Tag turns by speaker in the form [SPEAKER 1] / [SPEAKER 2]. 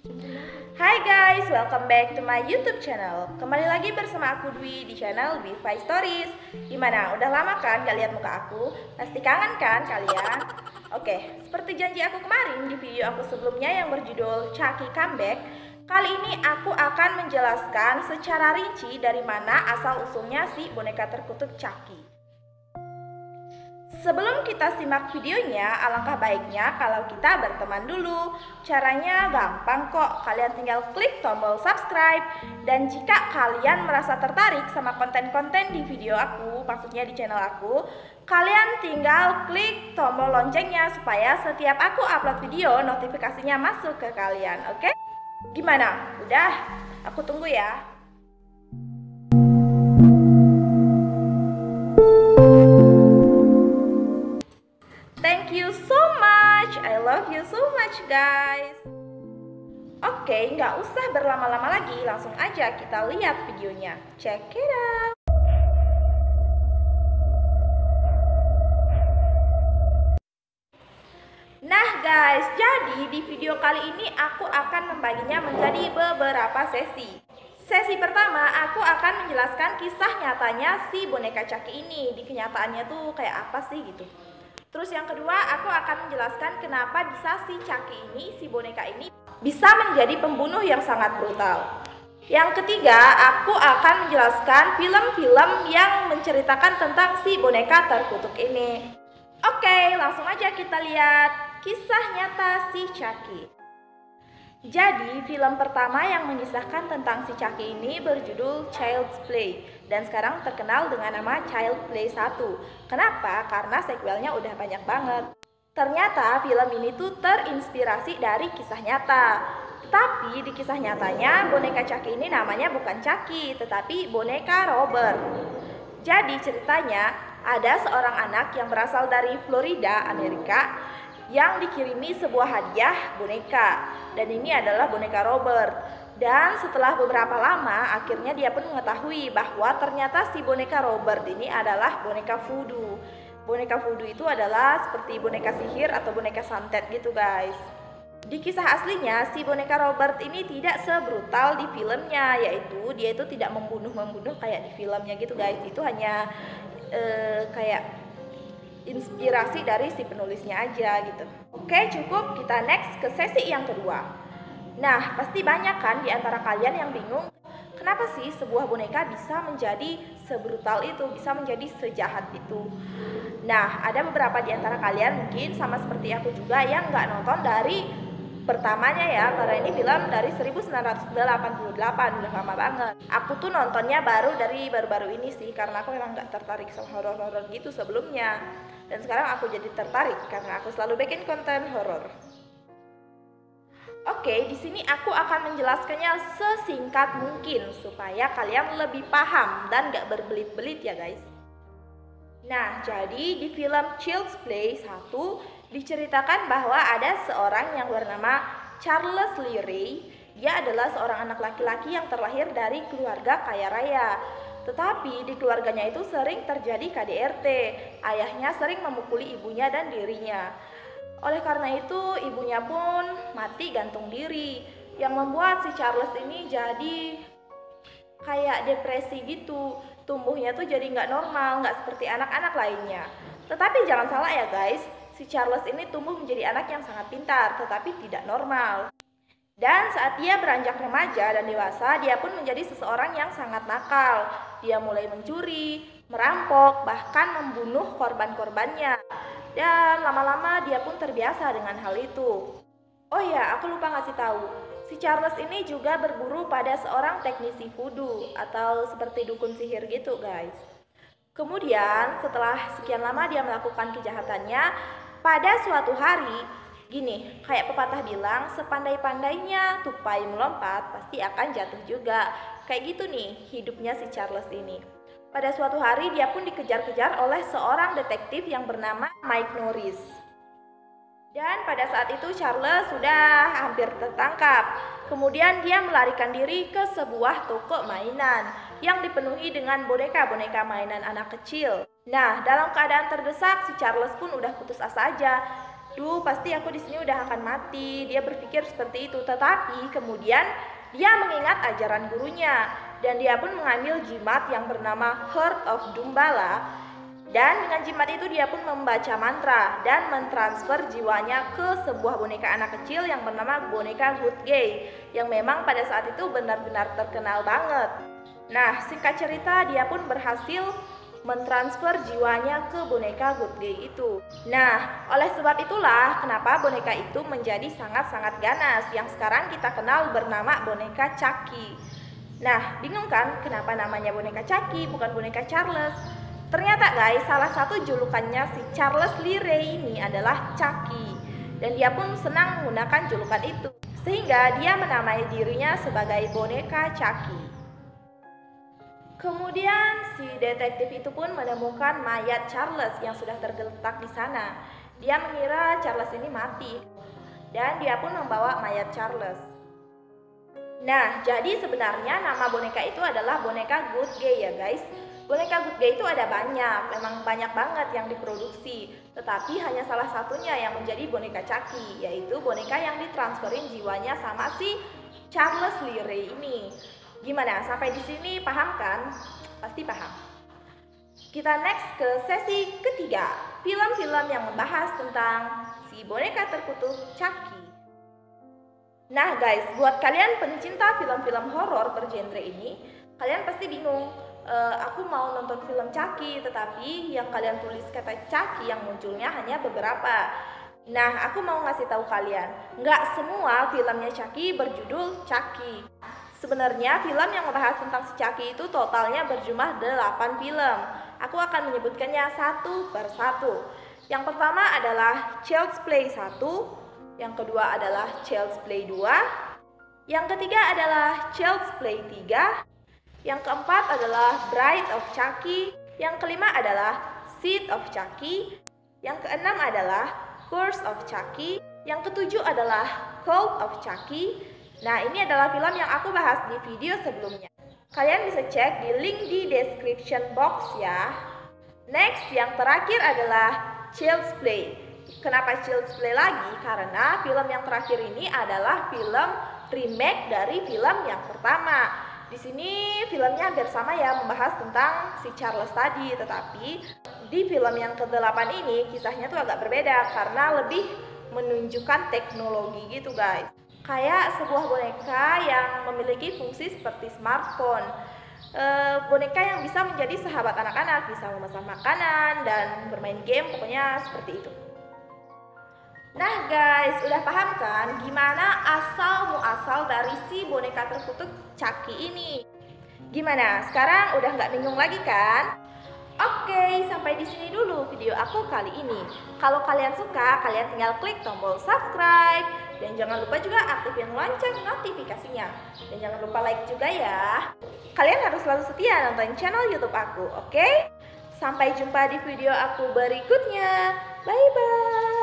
[SPEAKER 1] Hai guys, welcome back to my YouTube channel. Kembali lagi bersama aku Dwi di channel Bify Stories. Gimana? Udah lama kan gak lihat muka aku? Pasti kangen kan kalian? Oke, seperti janji aku kemarin di video aku sebelumnya yang berjudul Chucky Comeback, kali ini aku akan menjelaskan secara rinci dari mana asal usulnya si boneka terkutuk Chucky. Sebelum kita simak videonya, alangkah baiknya kalau kita berteman dulu. Caranya gampang kok, kalian tinggal klik tombol subscribe. Dan jika kalian merasa tertarik sama konten-konten di video aku, maksudnya di channel aku, kalian tinggal klik tombol loncengnya supaya setiap aku upload video, notifikasinya masuk ke kalian, oke? Gimana? Udah? Aku tunggu ya. Thank you so much. I love you so much guys. Oke, nggak usah berlama-lama lagi, langsung aja kita lihat videonya. Check it out. Nah guys, jadi di video kali ini aku akan membaginya menjadi beberapa sesi. Sesi pertama, aku akan menjelaskan kisah nyatanya si boneka Chucky ini. Di kenyataannya tuh kayak apa sih gitu. Terus yang kedua, aku akan menjelaskan kenapa bisa si Chucky ini, si boneka ini bisa menjadi pembunuh yang sangat brutal. Yang ketiga, aku akan menjelaskan film-film yang menceritakan tentang si boneka terkutuk ini. Oke, langsung aja kita lihat kisah nyata si Chucky. Jadi, film pertama yang mengisahkan tentang si Chucky ini berjudul Child's Play dan sekarang terkenal dengan nama Child's Play 1. Kenapa? Karena sequelnya udah banyak banget. Ternyata film ini tuh terinspirasi dari kisah nyata. Tapi di kisah nyatanya boneka Chucky ini namanya bukan Chucky, tetapi boneka Robert. Jadi ceritanya ada seorang anak yang berasal dari Florida, Amerika, yang dikirimi sebuah hadiah boneka, dan ini adalah boneka Robert. Dan setelah beberapa lama akhirnya dia pun mengetahui bahwa ternyata si boneka Robert ini adalah boneka voodoo. Boneka voodoo itu adalah seperti boneka sihir atau boneka santet gitu guys. Di kisah aslinya si boneka Robert ini tidak sebrutal di filmnya, yaitu dia itu tidak membunuh kayak di filmnya gitu guys. Itu hanya kayak inspirasi dari si penulisnya aja gitu. Oke, cukup, kita next ke sesi yang kedua. Nah, pasti banyak kan di antara kalian yang bingung, kenapa sih sebuah boneka bisa menjadi sebrutal itu, bisa menjadi sejahat itu. Nah, ada beberapa di antara kalian mungkin sama seperti aku juga yang nggak nonton dari pertamanya ya, karena ini film dari 1988, udah lama banget. Aku tuh nontonnya baru-baru ini sih, karena aku memang nggak tertarik sama horor-horor gitu sebelumnya. Dan sekarang aku jadi tertarik karena aku selalu bikin konten horor. Oke, di sini aku akan menjelaskannya sesingkat mungkin supaya kalian lebih paham dan gak berbelit-belit ya guys. Nah, jadi di film Child's Play 1 diceritakan bahwa ada seorang yang bernama Charles Lee Ray. Dia adalah seorang anak laki-laki yang terlahir dari keluarga kaya raya. Tetapi di keluarganya itu sering terjadi KDRT. Ayahnya sering memukuli ibunya dan dirinya. Oleh karena itu ibunya pun mati gantung diri, yang membuat si Charles ini jadi kayak depresi gitu. Tumbuhnya tuh jadi nggak normal, nggak seperti anak-anak lainnya. Tetapi jangan salah ya guys, si Charles ini tumbuh menjadi anak yang sangat pintar tetapi tidak normal. Dan saat dia beranjak remaja dan dewasa, dia pun menjadi seseorang yang sangat nakal. Dia mulai mencuri, merampok, bahkan membunuh korban-korbannya. Dan lama-lama dia pun terbiasa dengan hal itu. Oh ya, aku lupa ngasih tahu. Si Charles ini juga berburu pada seorang teknisi voodoo atau seperti dukun sihir gitu guys. Kemudian setelah sekian lama dia melakukan kejahatannya, pada suatu hari, gini, kayak pepatah bilang, sepandai-pandainya tupai melompat pasti akan jatuh juga. Kayak gitu nih hidupnya si Charles ini. Pada suatu hari dia pun dikejar-kejar oleh seorang detektif yang bernama Mike Norris. Dan pada saat itu Charles sudah hampir tertangkap. Kemudian dia melarikan diri ke sebuah toko mainan yang dipenuhi dengan boneka-boneka mainan anak kecil. Nah, dalam keadaan terdesak si Charles pun udah putus asa aja. duh pasti aku di sini udah akan mati. Dia berpikir seperti itu, tetapi kemudian dia mengingat ajaran gurunya dan dia pun mengambil jimat yang bernama Heart of Dumbala. Dan dengan jimat itu dia pun membaca mantra dan mentransfer jiwanya ke sebuah boneka anak kecil yang bernama boneka Good Gay, yang memang pada saat itu benar-benar terkenal banget. Nah, singkat cerita dia pun berhasil mentransfer jiwanya ke boneka Good Gay itu. Nah, oleh sebab itulah kenapa boneka itu menjadi sangat-sangat ganas yang sekarang kita kenal bernama boneka Chucky. Nah, bingung kan kenapa namanya boneka Chucky bukan boneka Charles? Ternyata guys, salah satu julukannya si Charles Lee Ray ini adalah Chucky. Dan dia pun senang menggunakan julukan itu, sehingga dia menamai dirinya sebagai boneka Chucky. Kemudian si detektif itu pun menemukan mayat Charles yang sudah tergeletak di sana. Dia mengira Charles ini mati dan dia pun membawa mayat Charles. Nah, jadi sebenarnya nama boneka itu adalah boneka Good Gay ya guys. Boneka Good Gay itu ada banyak, memang banyak banget yang diproduksi. Tetapi hanya salah satunya yang menjadi boneka Chucky, yaitu boneka yang ditransferin jiwanya sama si Charles Lee Ray ini. Gimana? Sampai di sini paham kan? Pasti paham. Kita next ke sesi ketiga, film-film yang membahas tentang si boneka terkutuk Chucky. Nah guys, buat kalian pencinta film-film horor bergenre ini, kalian pasti bingung. Aku mau nonton film Chucky, tetapi yang kalian tulis kata Chucky yang munculnya hanya beberapa. Nah, aku mau ngasih tahu kalian, nggak semua filmnya Chucky berjudul Chucky. Sebenarnya film yang membahas tentang si Chucky itu totalnya berjumlah 8 film. Aku akan menyebutkannya satu persatu. Yang pertama adalah Child's Play 1, yang kedua adalah Child's Play 2, yang ketiga adalah Child's Play 3, yang keempat adalah Bride of Chucky, yang kelima adalah Seed of Chucky, yang keenam adalah Curse of Chucky, yang ketujuh adalah Cult of Chucky. Nah, ini adalah film yang aku bahas di video sebelumnya. Kalian bisa cek di link di description box ya. Next, yang terakhir adalah Child's Play. Kenapa Child's Play lagi? Karena film yang terakhir ini adalah film remake dari film yang pertama. Di sini filmnya hampir sama ya, membahas tentang si Charles tadi, tetapi di film yang ke-8 ini kisahnya tuh agak berbeda karena lebih menunjukkan teknologi gitu guys. Kayak sebuah boneka yang memiliki fungsi seperti smartphone. Boneka yang bisa menjadi sahabat anak-anak, bisa memesan makanan dan bermain game, pokoknya seperti itu. Nah guys, udah paham kan gimana asal-muasal dari si boneka terkutuk Chucky ini? Gimana? Sekarang udah nggak bingung lagi kan? Oke, sampai di sini dulu video aku kali ini. Kalau kalian suka, kalian tinggal klik tombol subscribe. Dan jangan lupa juga aktifin lonceng notifikasinya. Dan jangan lupa like juga ya. Kalian harus selalu setia nonton channel YouTube aku, oke? Sampai jumpa di video aku berikutnya. Bye-bye.